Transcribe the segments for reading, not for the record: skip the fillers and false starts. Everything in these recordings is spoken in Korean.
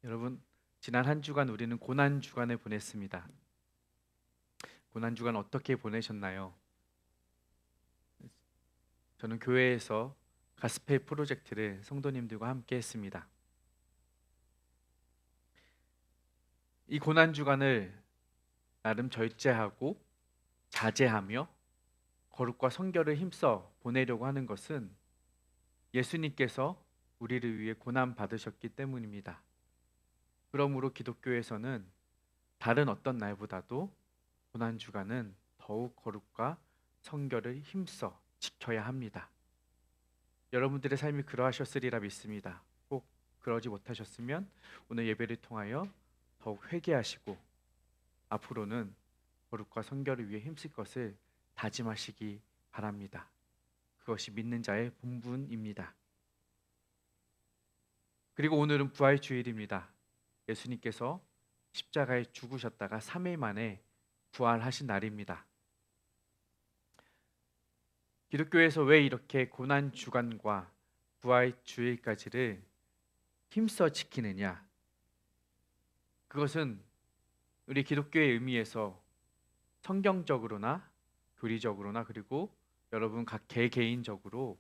여러분, 지난 한 주간 우리는 고난 주간을 보냈습니다. 고난 주간 어떻게 보내셨나요? 저는 교회에서 가스펠 프로젝트를 성도님들과 함께 했습니다. 이 고난 주간을 나름 절제하고 자제하며 거룩과 성결을 힘써 보내려고 하는 것은 예수님께서 우리를 위해 고난 받으셨기 때문입니다. 그러므로 기독교에서는 다른 어떤 날보다도 고난 주간은 더욱 거룩과 성결을 힘써 지켜야 합니다. 여러분들의 삶이 그러하셨으리라 믿습니다. 꼭 그러지 못하셨으면 오늘 예배를 통하여 더욱 회개하시고 앞으로는 거룩과 성결을 위해 힘쓸 것을 다짐하시기 바랍니다. 그것이 믿는 자의 본분입니다. 그리고 오늘은 부활주일입니다. 예수님께서 십자가에 죽으셨다가 3일 만에 부활하신 날입니다. 기독교에서 왜 이렇게 고난 주간과 부활 주일까지를 힘써 지키느냐? 그것은 우리 기독교의 의미에서 성경적으로나 교리적으로나 그리고 여러분 각 개개인적으로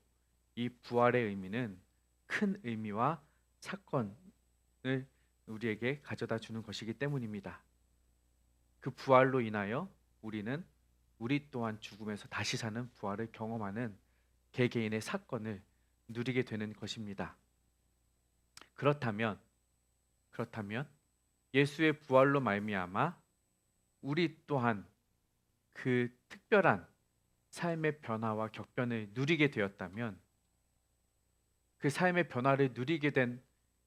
이 부활의 의미는 큰 의미와 사건을 우리에게 가져다 주는 것이기 때문입니다. 그 부활로 인하여 우리 또한 죽음에서 다시 사는 부활을 경험하는 개개인의 사건을 누리게 되는 것입니다. 그렇다면 예수의 부활로 말미암아 우리 또한 그 특별한 삶의 변화와 격변을 누리게 되었다면 그 삶의 변화를 누리게 된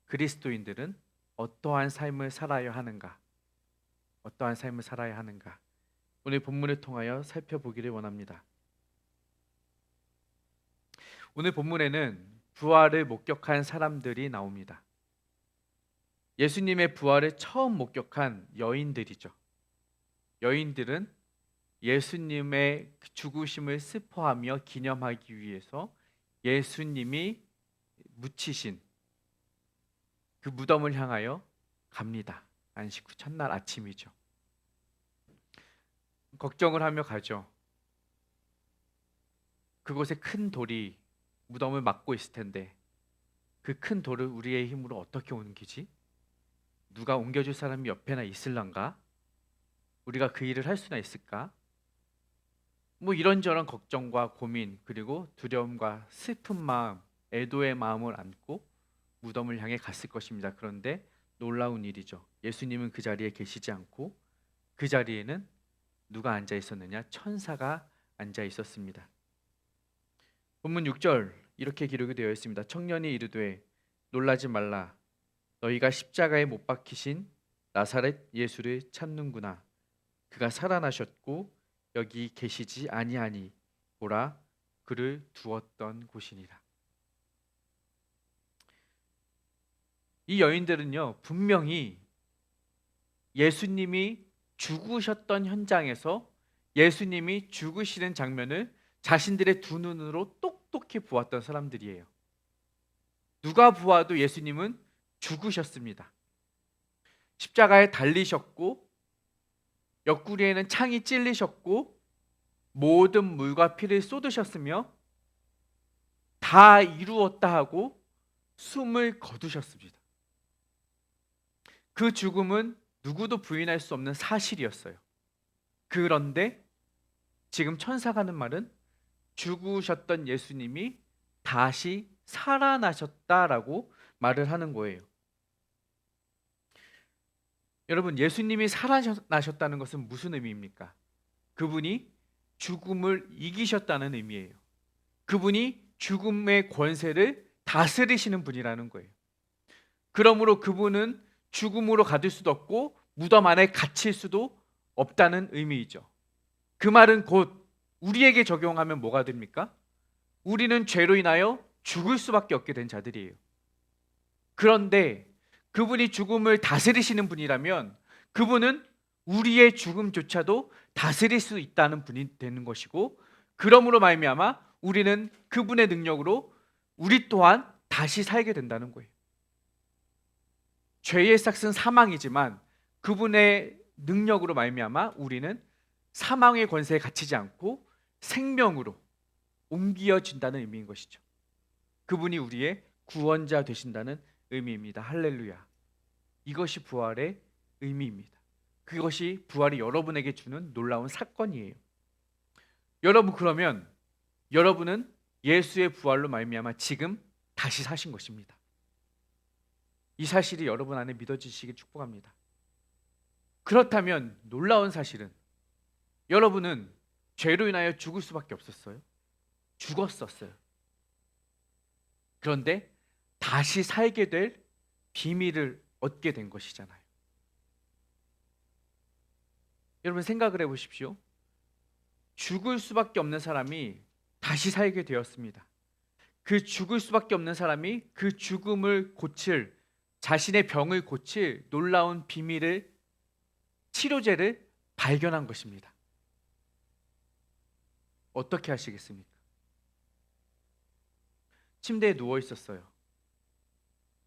그리스도인들은 어떠한 삶을 살아야 하는가? 어떠한 삶을 살아야 하는가? 오늘 본문을 통하여 살펴보기를 원합니다. 오늘 본문에는 부활을 목격한 사람들이 나옵니다. 예수님의 부활을 처음 목격한 여인들이죠. 여인들은 예수님의 죽으심을 슬퍼하며 기념하기 위해서 예수님이 묻히신 그 무덤을 향하여 갑니다. 안식 후 첫날 아침이죠. 걱정을 하며 가죠. 그곳에 큰 돌이 무덤을 막고 있을 텐데 그 큰 돌을 우리의 힘으로 어떻게 옮기지? 누가 옮겨줄 사람이 옆에나 있을란가? 우리가 그 일을 할 수나 있을까? 뭐 이런저런 걱정과 고민 그리고 두려움과 슬픈 마음, 애도의 마음을 안고 무덤을 향해 갔을 것입니다. 그런데 놀라운 일이죠. 예수님은 그 자리에 계시지 않고 그 자리에는 누가 앉아 있었느냐? 천사가 앉아 있었습니다. 본문 6절 이렇게 기록이 되어 있습니다. 청년이 이르되 놀라지 말라. 너희가 십자가에 못 박히신 나사렛 예수를 찾는구나. 그가 살아나셨고 여기 계시지 아니하니 보라 그를 두었던 곳이니라. 이 여인들은요 분명히 예수님이 죽으셨던 현장에서 예수님이 죽으시는 장면을 자신들의 두 눈으로 똑똑히 보았던 사람들이에요. 누가 보아도 예수님은 죽으셨습니다. 십자가에 달리셨고 옆구리에는 창이 찔리셨고 모든 물과 피를 쏟으셨으며 다 이루었다 하고 숨을 거두셨습니다. 그 죽음은 누구도 부인할 수 없는 사실이었어요. 그런데 지금 천사가 하는 말은 죽으셨던 예수님이 다시 살아나셨다라고 말을 하는 거예요. 여러분, 예수님이 살아나셨다는 것은 무슨 의미입니까? 그분이 죽음을 이기셨다는 의미예요. 그분이 죽음의 권세를 다스리시는 분이라는 거예요. 그러므로 그분은 죽음으로 가둘 수도 없고 무덤 안에 갇힐 수도 없다는 의미이죠. 그 말은 곧 우리에게 적용하면 뭐가 됩니까? 우리는 죄로 인하여 죽을 수밖에 없게 된 자들이에요. 그런데 그분이 죽음을 다스리시는 분이라면 그분은 우리의 죽음조차도 다스릴 수 있다는 분이 되는 것이고, 그러므로 말미암아 우리는 그분의 능력으로 우리 또한 다시 살게 된다는 거예요. 죄의 삭은 사망이지만 그분의 능력으로 말미암아 우리는 사망의 권세에 갇히지 않고 생명으로 옮겨진다는 의미인 것이죠. 그분이 우리의 구원자 되신다는 의미입니다. 할렐루야. 이것이 부활의 의미입니다. 그것이 부활이 여러분에게 주는 놀라운 사건이에요. 여러분, 그러면 여러분은 예수의 부활로 말미암아 지금 다시 사신 것입니다. 이 사실이 여러분 안에 믿어지시길 축복합니다. 그렇다면 놀라운 사실은 여러분은 죄로 인하여 죽을 수밖에 없었어요. 죽었었어요. 그런데 다시 살게 될 비밀을 얻게 된 것이잖아요. 여러분 생각을 해보십시오. 죽을 수밖에 없는 사람이 다시 살게 되었습니다. 그 죽을 수밖에 없는 사람이 그 죽음을 고칠, 자신의 병을 고칠 놀라운 비밀을, 치료제를 발견한 것입니다. 어떻게 하시겠습니까? 침대에 누워 있었어요.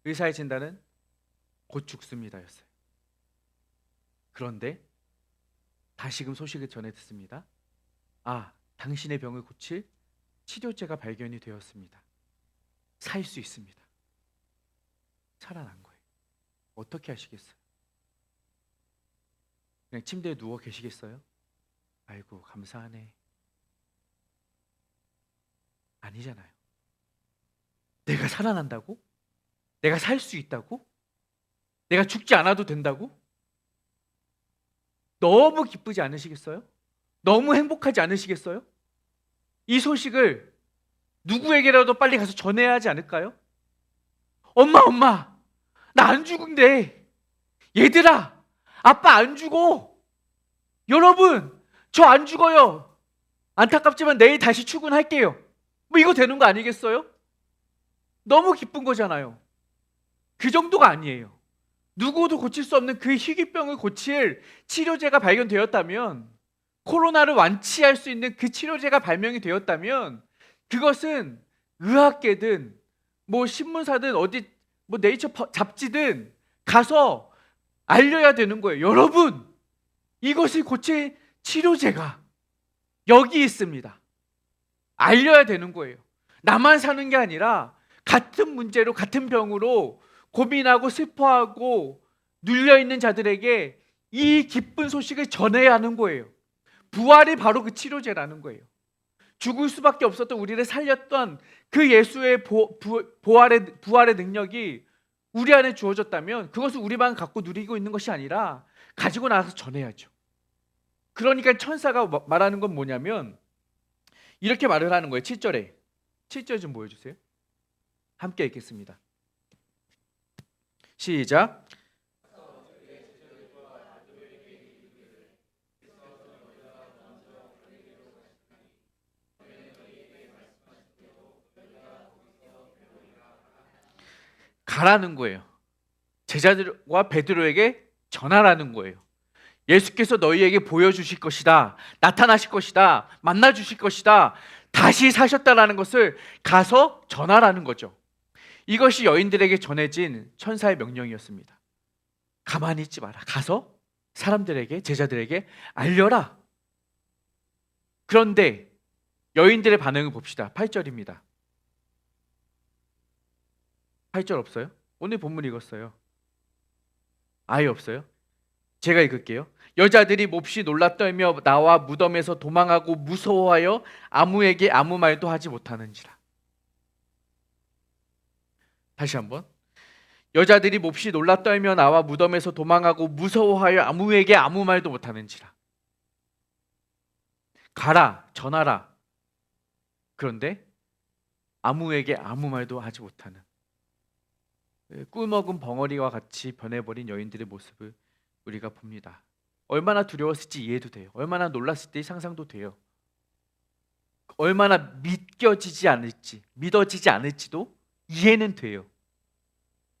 의사의 진단은 곧 죽습니다였어요. 그런데 다시금 소식을 전해 듣습니다. 당신의 병을 고칠 치료제가 발견이 되었습니다. 살 수 있습니다. 살아난 거예요. 어떻게 하시겠어요? 그냥 침대에 누워 계시겠어요? 아이고 감사하네. 아니잖아요. 내가 살아난다고? 내가 살 수 있다고? 내가 죽지 않아도 된다고? 너무 기쁘지 않으시겠어요? 너무 행복하지 않으시겠어요? 이 소식을 누구에게라도 빨리 가서 전해야 하지 않을까요? 엄마, 나 안 죽은데. 얘들아, 아빠 안 죽어. 여러분, 저 안 죽어요. 안타깝지만 내일 다시 출근할게요. 뭐 이거 되는 거 아니겠어요? 너무 기쁜 거잖아요. 그 정도가 아니에요. 누구도 고칠 수 없는 그 희귀병을 고칠 치료제가 발견되었다면, 코로나를 완치할 수 있는 그 치료제가 발명이 되었다면, 그것은 의학계든 뭐 신문사든 어디 뭐 네이처 잡지든 가서 알려야 되는 거예요. 여러분, 이것을 고칠 치료제가 여기 있습니다. 알려야 되는 거예요. 나만 사는 게 아니라 같은 문제로, 같은 병으로 고민하고 슬퍼하고 눌려있는 자들에게 이 기쁜 소식을 전해야 하는 거예요. 부활이 바로 그 치료제라는 거예요. 죽을 수밖에 없었던 우리를 살렸던 그 예수의 부활의 능력이 우리 안에 주어졌다면 그것을 우리만 갖고 누리고 있는 것이 아니라 가지고 나가서 전해야죠. 그러니까 천사가 말하는 건 뭐냐면 이렇게 말을 하는 거예요. 7절에. 7절 좀 보여주세요. 함께 읽겠습니다. 시작. 가라는 거예요. 제자들과 베드로에게 전하라는 거예요. 예수께서 너희에게 보여주실 것이다. 나타나실 것이다. 만나주실 것이다. 다시 사셨다라는 것을 가서 전하라는 거죠. 이것이 여인들에게 전해진 천사의 명령이었습니다. 가만히 있지 마라. 가서 사람들에게, 제자들에게 알려라. 그런데 여인들의 반응을 봅시다. 8절입니다. 8절 없어요? 오늘 본문 읽었어요. 아예 없어요? 제가 읽을게요. 여자들이 몹시 놀라 떨며 나와 무덤에서 도망하고 무서워하여 아무에게 아무 말도 하지 못하는지라. 다시 한번. 여자들이 몹시 놀라 떨며 나와 무덤에서 도망하고 무서워하여 아무에게 아무 말도 못하는지라. 가라, 전하라. 그런데 아무에게 아무 말도 하지 못하는 꿀먹은 벙어리와 같이 변해버린 여인들의 모습을 우리가 봅니다. 얼마나 두려웠을지 이해도 돼요. 얼마나 놀랐을지 상상도 돼요. 얼마나 믿어지지 않을지도 이해는 돼요.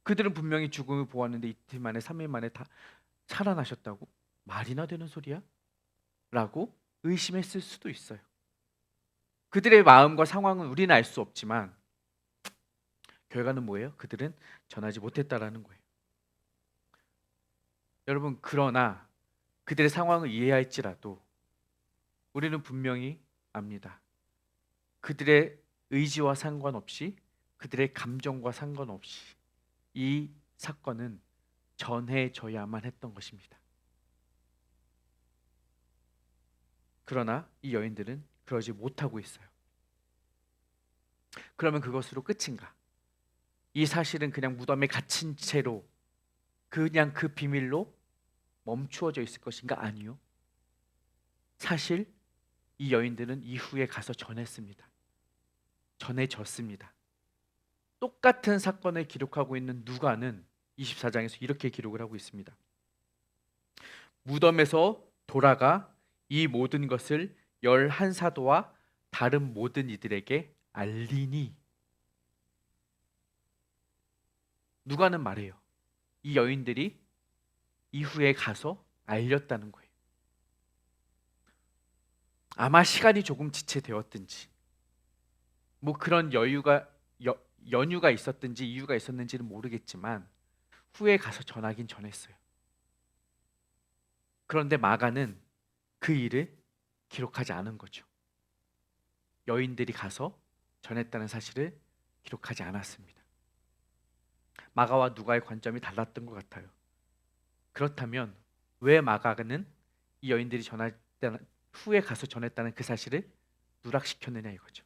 그들은 분명히 죽음을 보았는데 이틀 만에 3일 만에 다 살아나셨다고? 말이나 되는 소리야? 라고 의심했을 수도 있어요. 그들의 마음과 상황은 우리는 알 수 없지만 결과는 뭐예요? 그들은 전하지 못했다라는 거예요. 여러분, 그러나 그들의 상황을 이해할지라도 우리는 분명히 압니다. 그들의 의지와 상관없이, 그들의 감정과 상관없이 이 사건은 전해져야만 했던 것입니다. 그러나 이 여인들은 그러지 못하고 있어요. 그러면 그것으로 끝인가? 이 사실은 그냥 무덤에 갇힌 채로 그냥 그 비밀로 멈추어져 있을 것인가? 아니요. 사실 이 여인들은 이후에 가서 전했습니다. 전해졌습니다. 똑같은 사건을 기록하고 있는 누가는 24장에서 이렇게 기록을 하고 있습니다. 무덤에서 돌아가 이 모든 것을 11사도와 다른 모든 이들에게 알리니. 누가는 말해요. 이 여인들이 이후에 가서 알렸다는 거예요. 아마 시간이 조금 지체되었든지 뭐 그런 연유가 있었든지 이유가 있었는지는 모르겠지만 후에 가서 전하긴 전했어요. 그런데 마가는 그 일을 기록하지 않은 거죠. 여인들이 가서 전했다는 사실을 기록하지 않았습니다. 마가와 누가의 관점이 달랐던 것 같아요. 그렇다면 왜 마가는 이 여인들이 전했다는, 후에 가서 전했다는 그 사실을 누락시켰느냐 이거죠.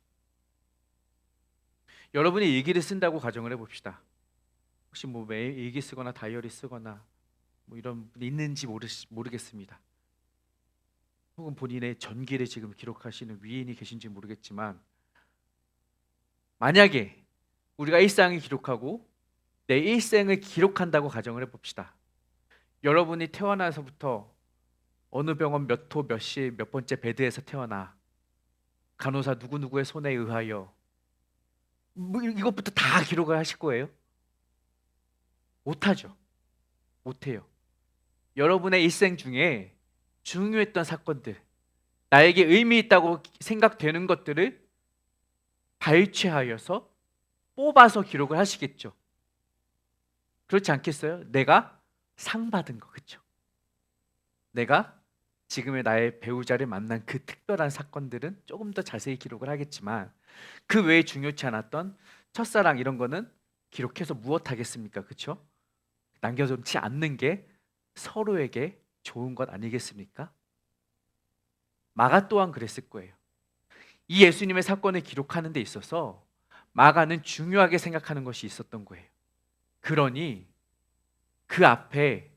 여러분이 일기를 쓴다고 가정을 해봅시다. 혹시 뭐 매일 일기 쓰거나 다이어리 쓰거나 뭐 이런 분이 있는지 모르겠습니다. 혹은 본인의 전기를 지금 기록하시는 위인이 계신지 모르겠지만, 만약에 우리가 일상을 기록하고 내 일생을 기록한다고 가정을 해봅시다. 여러분이 태어나서부터 어느 병원 몇 호 몇 시 몇 번째 베드에서 태어나 간호사 누구누구의 손에 의하여 뭐 이것부터 다 기록을 하실 거예요? 못하죠. 못해요. 여러분의 일생 중에 중요했던 사건들, 나에게 의미 있다고 생각되는 것들을 발췌하여서 뽑아서 기록을 하시겠죠. 그렇지 않겠어요? 내가 상 받은 거, 그렇죠? 내가 지금의 나의 배우자를 만난 그 특별한 사건들은 조금 더 자세히 기록을 하겠지만 그 외에 중요치 않았던 첫사랑 이런 거는 기록해서 무엇하겠습니까? 그렇죠? 남겨놓지 않는 게 서로에게 좋은 것 아니겠습니까? 마가 또한 그랬을 거예요. 이 예수님의 사건을 기록하는 데 있어서 마가는 중요하게 생각하는 것이 있었던 거예요. 그러니 그 앞에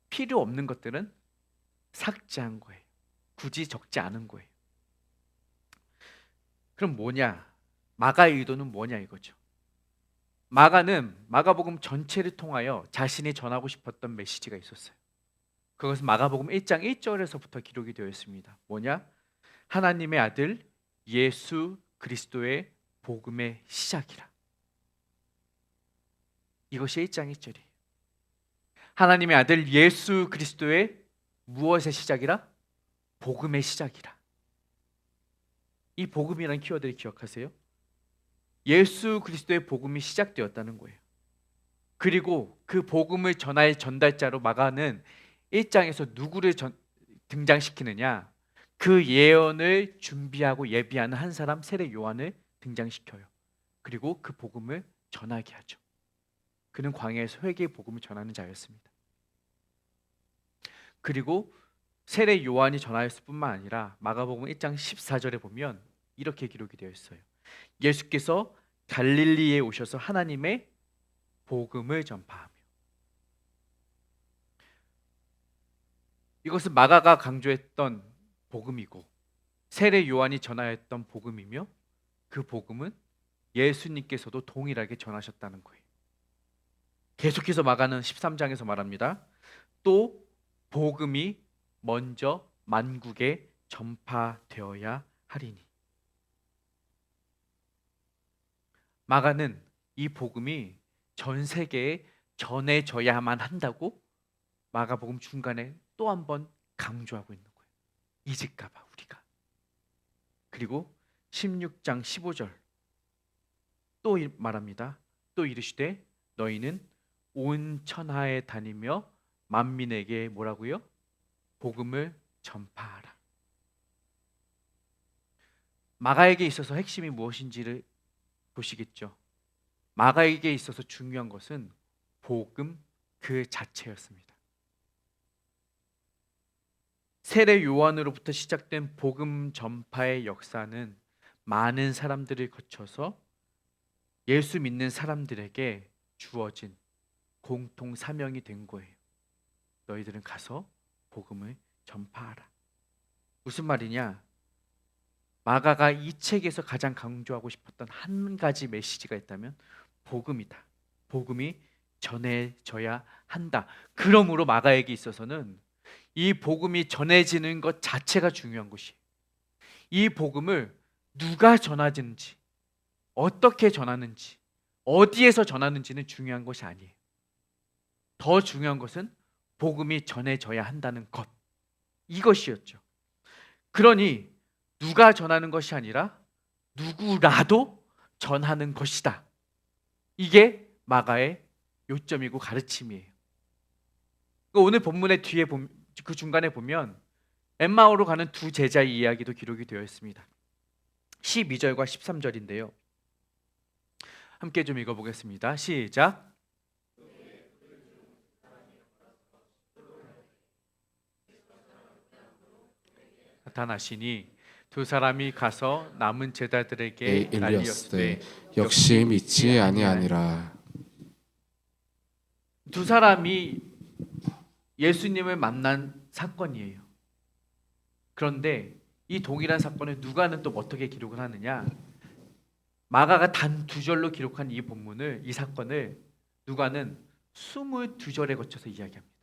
필요 없는 것들은 삭제한 거예요. 굳이 적지 않은 거예요. 그럼 뭐냐? 마가의 의도는 뭐냐 이거죠. 마가는 마가복음 전체를 통하여 자신이 전하고 싶었던 메시지가 있었어요. 그것은 마가복음 1장 1절에서부터 기록이 되어 있습니다. 뭐냐? 하나님의 아들 예수 그리스도의 복음의 시작이라. 이것이 1장 1절이에요. 하나님의 아들 예수 그리스도의 무엇의 시작이라? 복음의 시작이라. 이 복음이라는 키워드를 기억하세요. 예수 그리스도의 복음이 시작되었다는 거예요. 그리고 그 복음을 전할 전달자로 마가는 1장에서 누구를 등장시키느냐? 그 예언을 준비하고 예비하는 한 사람 세례 요한을 등장시켜요. 그리고 그 복음을 전하게 하죠. 그는 광야에서 회개의 복음을 전하는 자였습니다. 그리고 세례 요한이 전하였을 뿐만 아니라 마가복음 1장 14절에 보면 이렇게 기록이 되어 있어요. 예수께서 갈릴리에 오셔서 하나님의 복음을 전파하며. 이것은 마가가 강조했던 복음이고 세례 요한이 전하였던 복음이며 그 복음은 예수님께서도 동일하게 전하셨다는 거예요. 계속해서 마가는 13장에서 말합니다. 또 복음이 먼저 만국에 전파되어야 하리니. 마가는 이 복음이 전 세계에 전해져야만 한다고 마가복음 중간에 또 한 번 강조하고 있는 거예요. 잊을까봐 우리가. 그리고 16장 15절 또 말합니다. 또 이르시되 너희는 온 천하에 다니며 만민에게 뭐라고요? 복음을 전파하라. 마가에게 있어서 핵심이 무엇인지를 보시겠죠. 마가에게 있어서 중요한 것은 복음 그 자체였습니다. 세례 요한으로부터 시작된 복음 전파의 역사는 많은 사람들을 거쳐서 예수 믿는 사람들에게 주어진 공통 사명이 된 거예요. 너희들은 가서 복음을 전파하라. 무슨 말이냐? 마가가 이 책에서 가장 강조하고 싶었던 한 가지 메시지가 있다면 복음이다. 복음이 전해져야 한다. 그러므로 마가에게 있어서는 이 복음이 전해지는 것 자체가 중요한 것이에요. 이 복음을 누가 전하는지, 어떻게 전하는지, 어디에서 전하는지는 중요한 것이 아니에요. 더 중요한 것은 복음이 전해져야 한다는 것, 이것이었죠. 그러니 누가 전하는 것이 아니라 누구라도 전하는 것이다. 이게 마가의 요점이고 가르침이에요. 오늘 본문의 뒤에 그 중간에 보면 엠마오로 가는 두 제자의 이야기도 기록이 되어 있습니다. 12절과 13절인데요. 함께 좀 읽어보겠습니다. 시작. 나타나시니 두 사람이 가서 남은 제자들에게 일리었으되 역시 믿지 아니하니라. 두 사람이 예수님을 만난 사건이에요. 그런데 이 동일한 사건을 누가는 또 어떻게 기록을 하느냐? 마가가 단 2절로 기록한 이 본문을, 이 사건을 누가는 22절에 거쳐서 이야기합니다.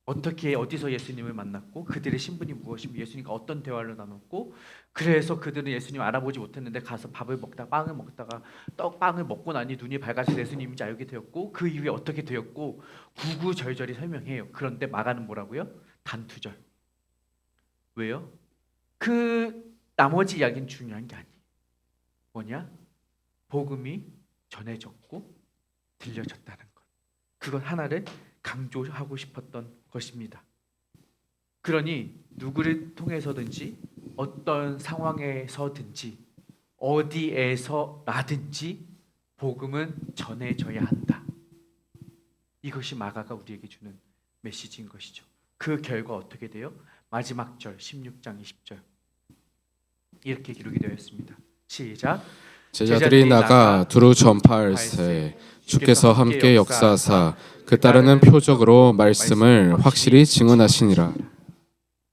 어떻게 어디서 예수님을 만났고 그들의 신분이 무엇이며 예수님과 어떤 대화를 나눴고 그래서 그들은 예수님을 알아보지 못했는데 가서 밥을 먹다가 빵을 먹다가 떡빵을 먹고 나니 눈이 밝아서 예수님인지 알게 되었고 그 이후에 어떻게 되었고 구구절절히 설명해요. 그런데 마가는 뭐라고요? 단 2절. 왜요? 그 나머지 이야기는 중요한 게 아니에요. 뭐냐? 복음이 전해졌고 들려졌다는 것. 그것 하나를 강조하고 싶었던 것입니다. 그러니 누구를 통해서든지 어떤 상황에서든지 어디에서라든지 복음은 전해져야 한다. 이것이 마가가 우리에게 주는 메시지인 것이죠. 그 결과 어떻게 돼요? 마지막 절 16장 20절 이렇게 기록이 되어 있습니다. 시작. 제자들이 나가 두루 전파할세 주께서 함께 역사하사 그 따르는 표적으로 말씀을 확실히 증언하시니라.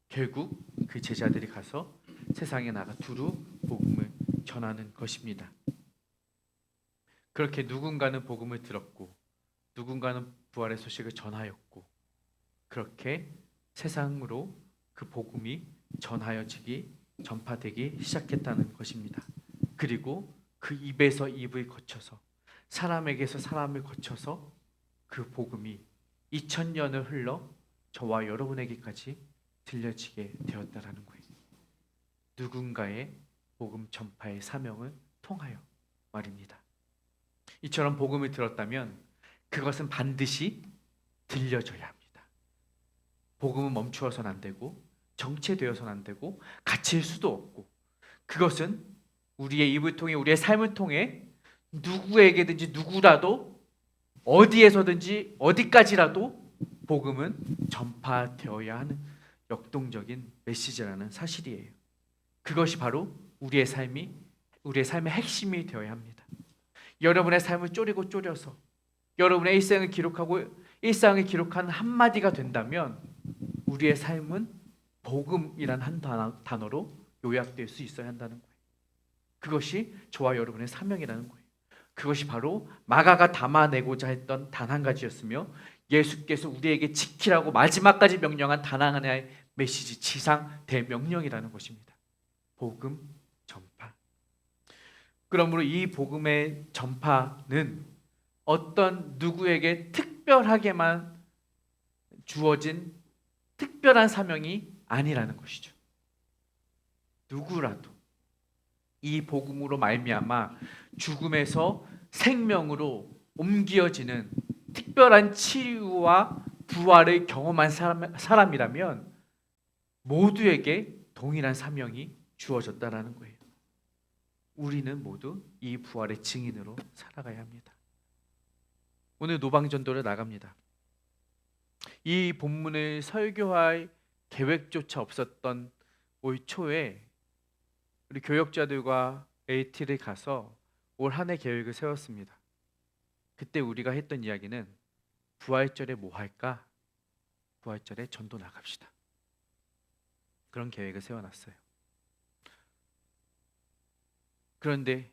결국 그 제자들이 가서 세상에 나가 두루 복음을 전하는 것입니다. 그렇게 누군가는 복음을 들었고 누군가는 부활의 소식을 전하였고 그렇게 세상으로 그 복음이 전파되기 시작했다는 것입니다. 그리고 그 입에서 입을 거쳐서 사람에게서 사람을 거쳐서 그 복음이 2000년을 흘러 저와 여러분에게까지 들려지게 되었다라는 거예요. 누군가의 복음 전파의 사명을 통하여 말입니다. 이처럼 복음을 들었다면 그것은 반드시 들려져야 합니다. 복음은 멈추어서는 안 되고 정체되어서는 안 되고 갇힐 수도 없고 그것은 우리의 입을 통해 우리의 삶을 통해 누구에게든지 누구라도 어디에서든지 어디까지라도 복음은 전파되어야 하는 역동적인 메시지라는 사실이에요. 그것이 바로 우리의 삶의 핵심이 되어야 합니다. 여러분의 삶을 쪼려서 여러분의 일상을 기록한 한마디가 된다면 우리의 삶은 복음이란 한 단어로 요약될 수 있어야 한다는 거예요. 그것이 저와 여러분의 사명이라는 거예요. 그것이 바로 마가가 담아내고자 했던 단 한 가지였으며 예수께서 우리에게 지키라고 마지막까지 명령한 단 하나의 메시지, 지상 대명령이라는 것입니다. 복음 전파. 그러므로 이 복음의 전파는 어떤 누구에게 특별하게만 주어진 특별한 사명이 아니라는 것이죠. 누구라도 이 복음으로 말미암아 죽음에서 생명으로 옮겨지는 특별한 치유와 부활을 경험한 사람이라면 모두에게 동일한 사명이 주어졌다라는 거예요. 우리는 모두 이 부활의 증인으로 살아가야 합니다. 오늘 노방전도를 나갑니다. 이 본문을 설교할 계획조차 없었던 올 초에 우리 교역자들과 AT를 가서 올 한 해 계획을 세웠습니다. 그때 우리가 했던 이야기는 부활절에 뭐 할까? 부활절에 전도 나갑시다. 그런 계획을 세워놨어요. 그런데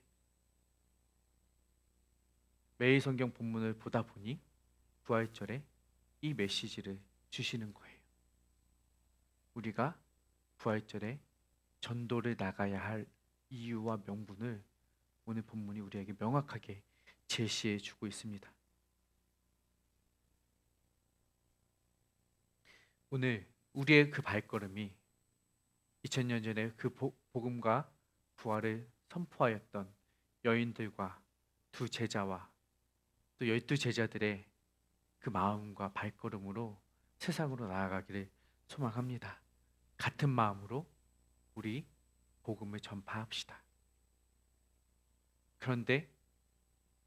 매일 성경 본문을 보다 보니 부활절에 이 메시지를 주시는 거예요. 우리가 부활절에 전도를 나가야 할 이유와 명분을 오늘 본문이 우리에게 명확하게 제시해 주고 있습니다. 오늘 우리의 그 발걸음이 2000년 전에 그 복음과 부활을 선포하였던 여인들과 두 제자와 또 12제자들의 그 마음과 발걸음으로 세상으로 나아가기를 소망합니다. 같은 마음으로 우리 복음을 전파합시다. 그런데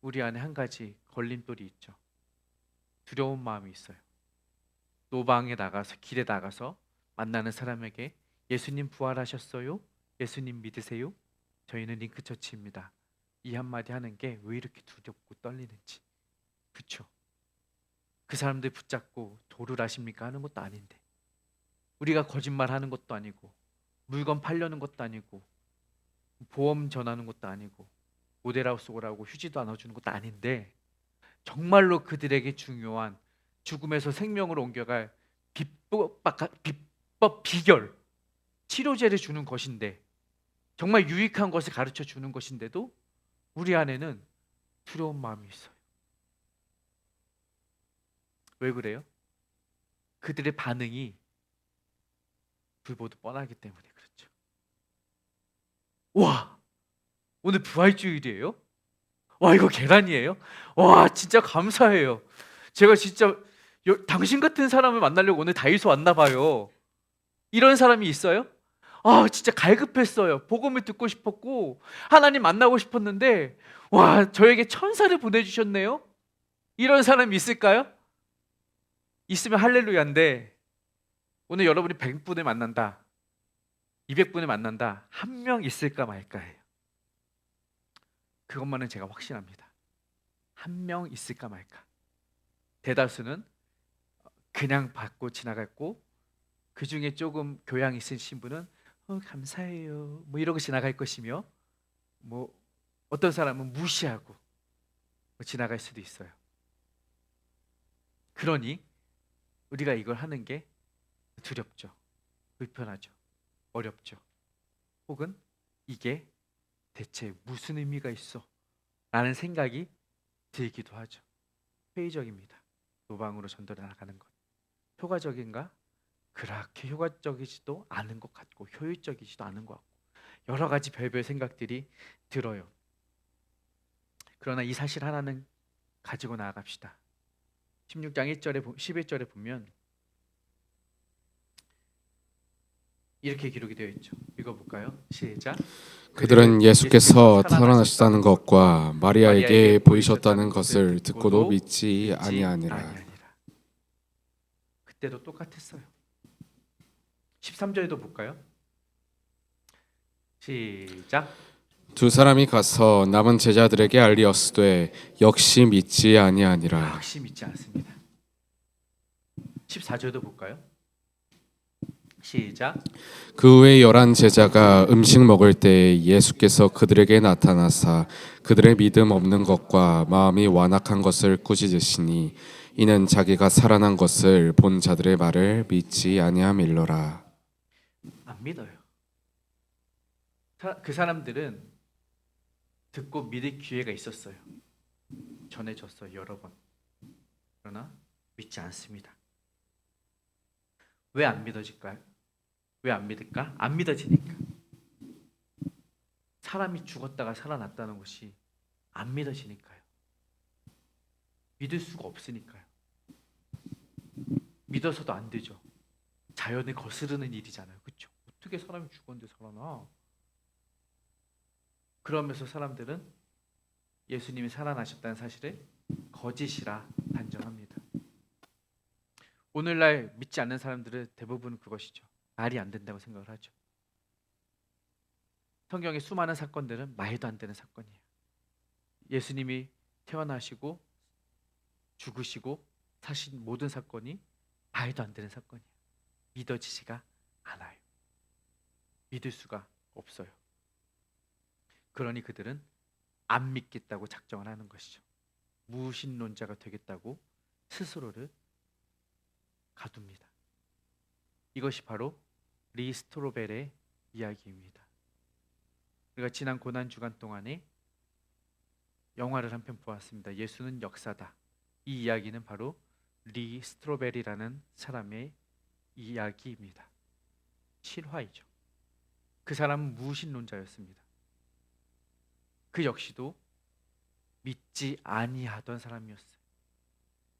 우리 안에 한 가지 걸림돌이 있죠. 두려운 마음이 있어요. 노방에 나가서 길에 나가서 만나는 사람에게 예수님 부활하셨어요? 예수님 믿으세요? 저희는 링크처치입니다. 이 한마디 하는 게 왜 이렇게 두렵고 떨리는지. 그렇죠? 그 사람들 붙잡고 도를 아십니까? 하는 것도 아닌데, 우리가 거짓말하는 것도 아니고, 물건 팔려는 것도 아니고, 보험 전하는 것도 아니고, 모델하우스 오라고 휴지도 안 넣어주는 것도 아닌데, 정말로 그들에게 중요한 죽음에서 생명으로 옮겨갈 비법 비결, 치료제를 주는 것인데, 정말 유익한 것을 가르쳐 주는 것인데도 우리 안에는 두려운 마음이 있어요. 왜 그래요? 그들의 반응이 불보듯 뻔하기 때문에 그렇죠. 와, 오늘 부활주일이에요? 와, 이거 계란이에요? 와, 진짜 감사해요. 제가 진짜 당신 같은 사람을 만나려고 오늘 다이소 왔나 봐요. 이런 사람이 있어요? 아, 진짜 갈급했어요. 복음을 듣고 싶었고 하나님 만나고 싶었는데, 와, 저에게 천사를 보내주셨네요. 이런 사람이 있을까요? 있으면 할렐루야인데, 오늘 여러분이 100분을 만난다, 200분을 만난다, 한 명 있을까 말까예요. 그것만은 제가 확신합니다. 한 명 있을까 말까. 대다수는 그냥 받고 지나갔고, 그 중에 조금 교양 있으신 분은 감사해요 뭐 이러고 지나갈 것이며, 뭐 어떤 사람은 무시하고 지나갈 수도 있어요. 그러니 우리가 이걸 하는 게 두렵죠, 불편하죠, 어렵죠. 혹은 이게 대체 무슨 의미가 있어? 라는 생각이 들기도 하죠. 회의적입니다. 노방으로 전도를 나가는 것. 효과적인가? 그렇게 효과적이지도 않은 것 같고 효율적이지도 않은 것 같고 여러 가지 별별 생각들이 들어요. 그러나 이 사실 하나는 가지고 나아갑시다. 16장 1절에 11절에 보면 이렇게 기록이 되어 있죠. 읽어볼까요? 시작. 그들은 예수께서 살아나셨다는 것과 마리아에게 보이셨다는 것을 듣고도 믿지 아니하니라. 그때도 똑같았어요. 13절에도 볼까요? 시작. 두 사람이 가서 남은 제자들에게 알리었으되 역시 믿지 아니하니라. 역시 믿지 않습니다. 14절도 볼까요? 시작. 그 후에 11 제자가 음식 먹을 때 예수께서 그들에게 나타나사 그들의 믿음 없는 것과 마음이 완악한 것을 꾸짖으시니 이는 자기가 살아난 것을 본 자들의 말을 믿지 아니함일러라. 안 믿어요. 그 사람들은 듣고 믿을 기회가 있었어요. 전해졌어요, 여러 번. 그러나 믿지 않습니다. 왜 안 믿어질까요? 왜 안 믿을까? 안 믿어지니까. 사람이 죽었다가 살아났다는 것이 안 믿어지니까요. 믿을 수가 없으니까요. 믿어서도 안 되죠. 자연에 거스르는 일이잖아요. 그렇죠? 어떻게 사람이 죽었는데 살아나? 그러면서 사람들은 예수님이 살아나셨다는 사실을 거짓이라 단정합니다. 오늘날 믿지 않는 사람들은 대부분 그것이죠. 말이 안 된다고 생각을 하죠. 성경의 수많은 사건들은 말도 안 되는 사건이에요. 예수님이 태어나시고 죽으시고 사신 모든 사건이 말도 안 되는 사건이에요. 믿어지지가 않아요. 믿을 수가 없어요. 그러니 그들은 안 믿겠다고 작정을 하는 것이죠. 무신론자가 되겠다고 스스로를 가둡니다. 이것이 바로 리 스트로벨의 이야기입니다. 우리가 지난 고난 주간 동안에 영화를 한 편 보았습니다. 예수는 역사다. 이 이야기는 바로 리 스트로벨이라는 사람의 이야기입니다. 실화이죠. 그 사람은 무신론자였습니다. 그 역시도 믿지 아니하던 사람이었어요.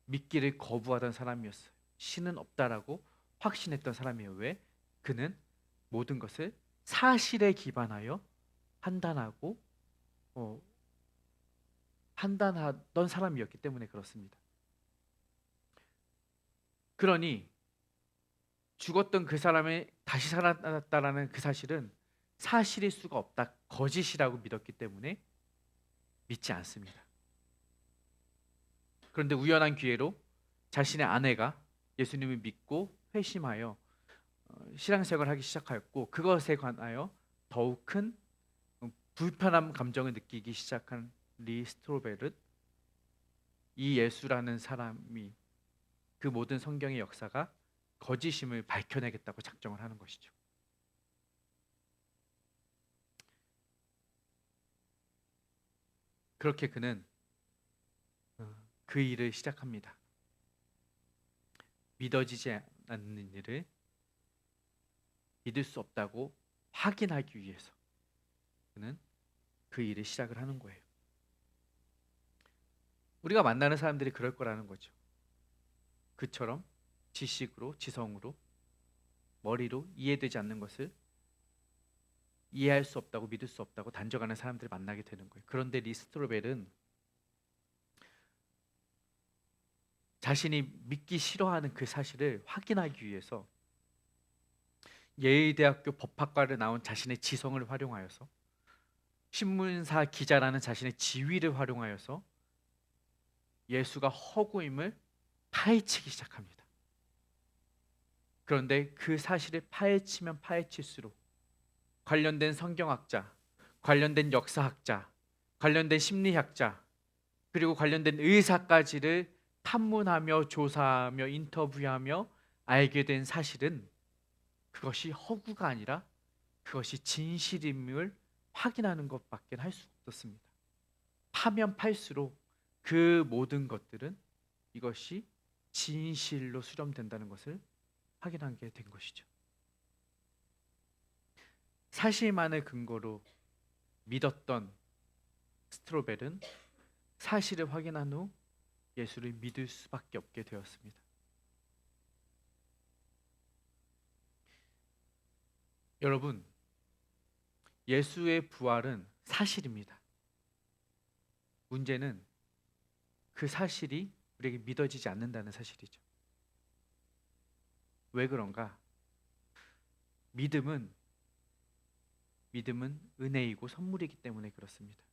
믿기를 거부하던 사람이었어요. 신은 없다라고 확신했던 사람이에요. 왜? 그는 모든 것을 사실에 기반하여 판단하고 판단하던 사람이었기 때문에 그렇습니다. 그러니 죽었던 그 사람이 다시 살아났다라는 그 사실은 사실일 수가 없다. 거짓이라고 믿었기 때문에 믿지 않습니다. 그런데 우연한 기회로 자신의 아내가 예수님을 믿고 회심하여 신앙생활을 하기 시작하였고 그것에 관하여 더욱 큰 불편함 감정을 느끼기 시작한 리 스트로벨은 이 예수라는 사람이 그 모든 성경의 역사가 거짓임을 밝혀내겠다고 작정을 하는 것이죠. 그렇게 그는 그 일을 시작합니다. 믿어지지 않는 일을 믿을 수 없다고 확인하기 위해서 그는 그 일을 시작을 하는 거예요. 우리가 만나는 사람들이 그럴 거라는 거죠. 그처럼 지식으로, 지성으로, 머리로 이해되지 않는 것을 이해할 수 없다고 믿을 수 없다고 단정하는 사람들을 만나게 되는 거예요. 그런데 리 스트로벨은 자신이 믿기 싫어하는 그 사실을 확인하기 위해서 예일대학교 법학과를 나온 자신의 지성을 활용하여서 신문사 기자라는 자신의 지위를 활용하여서 예수가 허구임을 파헤치기 시작합니다. 그런데 그 사실을 파헤치면 파헤칠수록 관련된 성경학자, 관련된 역사학자, 관련된 심리학자, 그리고 관련된 의사까지를 탐문하며 조사하며 인터뷰하며 알게 된 사실은 그것이 허구가 아니라 그것이 진실임을 확인하는 것밖에 할 수 없었습니다. 파면 팔수록 그 모든 것들은 이것이 진실로 수렴된다는 것을 확인하게 된 것이죠. 사실만을 근거로 믿었던 스트로벨은 사실을 확인한 후 예수를 믿을 수밖에 없게 되었습니다. 여러분, 예수의 부활은 사실입니다. 문제는 그 사실이 우리에게 믿어지지 않는다는 사실이죠. 왜 그런가? 믿음은 은혜이고 선물이기 때문에 그렇습니다.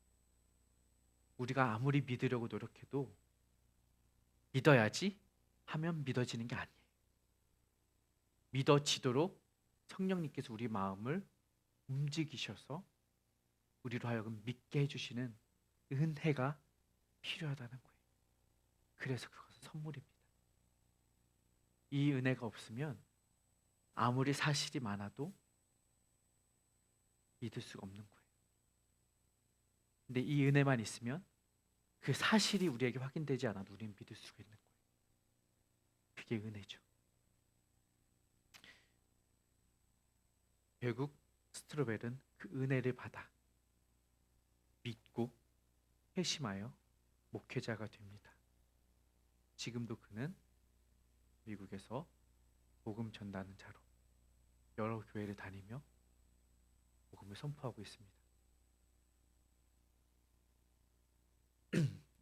우리가 아무리 믿으려고 노력해도 믿어야지 하면 믿어지는 게 아니에요. 믿어지도록 성령님께서 우리 마음을 움직이셔서 우리로 하여금 믿게 해주시는 은혜가 필요하다는 거예요. 그래서 그것은 선물입니다. 이 은혜가 없으면 아무리 사실이 많아도 믿을 수가 없는 거예요. 근데 이 은혜만 있으면 그 사실이 우리에게 확인되지 않아도 우리는 믿을 수가 있는 거예요. 그게 은혜죠. 결국 스트로벨은 그 은혜를 받아 믿고 회심하여 목회자가 됩니다. 지금도 그는 미국에서 복음 전하는 자로 여러 교회를 다니며 복음을 선포하고 있습니다.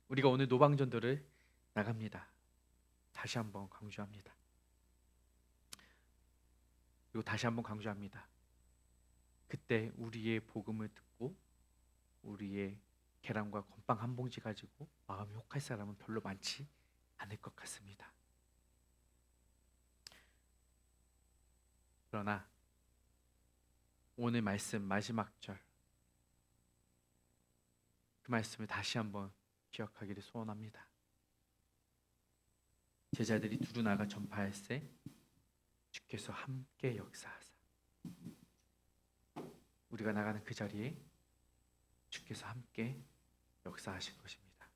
우리가 오늘 노방전도를 나갑니다. 다시 한번 강조합니다. 그리고 다시 한번 강조합니다. 그때 우리의 복음을 듣고 우리의 계란과 건빵 한 봉지 가지고 마음이 혹할 사람은 별로 많지 않을 것 같습니다. 그러나 오늘 말씀 마지막 절, 그 말씀을 다시 한번 기억하기를 소원합니다. 제자들이 두루 나가 전파할세 주께서 함께 역사하사. 우리가 나가는 그 자리에 주께서 함께 역사하실 것입니다.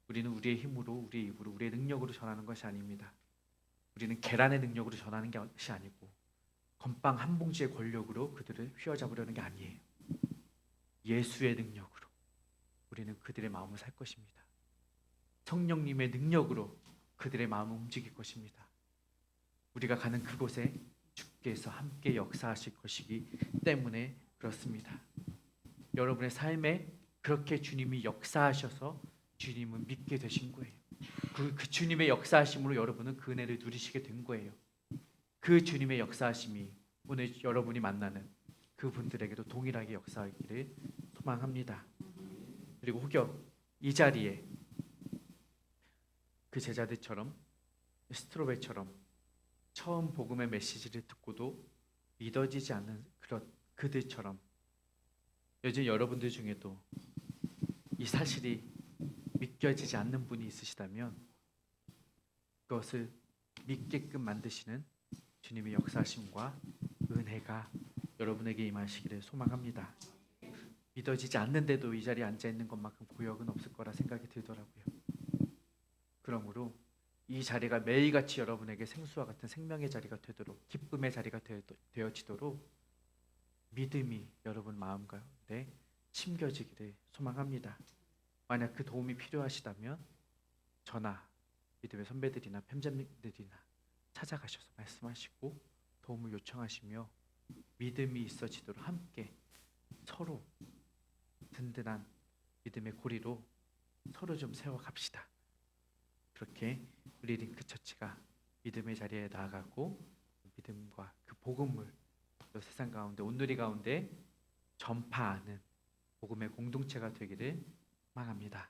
우리는 우리의 힘으로, 우리의 입으로, 우리의 능력으로 전하는 것이 아닙니다. 우리는 계란의 능력으로 전하는 것이 아니고 건빵 한 봉지의 권력으로 그들을 휘어잡으려는 게 아니에요. 예수의 능력으로 우리는 그들의 마음을 살 것입니다. 성령님의 능력으로 그들의 마음을 움직일 것입니다. 우리가 가는 그곳에 주께서 함께 역사하실 것이기 때문에 그렇습니다. 여러분의 삶에 그렇게 주님이 역사하셔서 주님은 믿게 되신 거예요. 그 주님의 역사하심으로 여러분은 그 은혜를 누리시게 된 거예요. 그 주님의 역사하심이 오늘 여러분이 만나는 그분들에게도 동일하게 역사하기를 소망합니다. 그리고 혹여 이 자리에 그 제자들처럼 스트로베처럼 처음 복음의 메시지를 듣고도 믿어지지 않는 그런 그들처럼 요즘 여러분들 중에도 이 사실이 믿겨지지 않는 분이 있으시다면 그것을 믿게끔 만드시는 주님의 역사심과 은혜가 여러분에게 임하시기를 소망합니다. 믿어지지 않는데도 이 자리에 앉아 있는 것만큼 고역은 없을 거라 생각이 들더라고요. 그러므로 이 자리가 매일같이 여러분에게 생수와 같은 생명의 자리가 되도록, 기쁨의 자리가 되어지도록 믿음이 여러분 마음 가운데 심겨지기를 소망합니다. 만약 그 도움이 필요하시다면 저나 믿음의 선배들이나 편집들이나 찾아가셔서 말씀하시고 도움을 요청하시며 믿음이 있어지도록 함께 서로 든든한 믿음의 고리로 서로 좀 세워갑시다. 그렇게 우리 링크 처치가 믿음의 자리에 나아가고 믿음과 그 복음을 또 세상 가운데 온누리 가운데 전파하는 복음의 공동체가 되기를 소망합니다.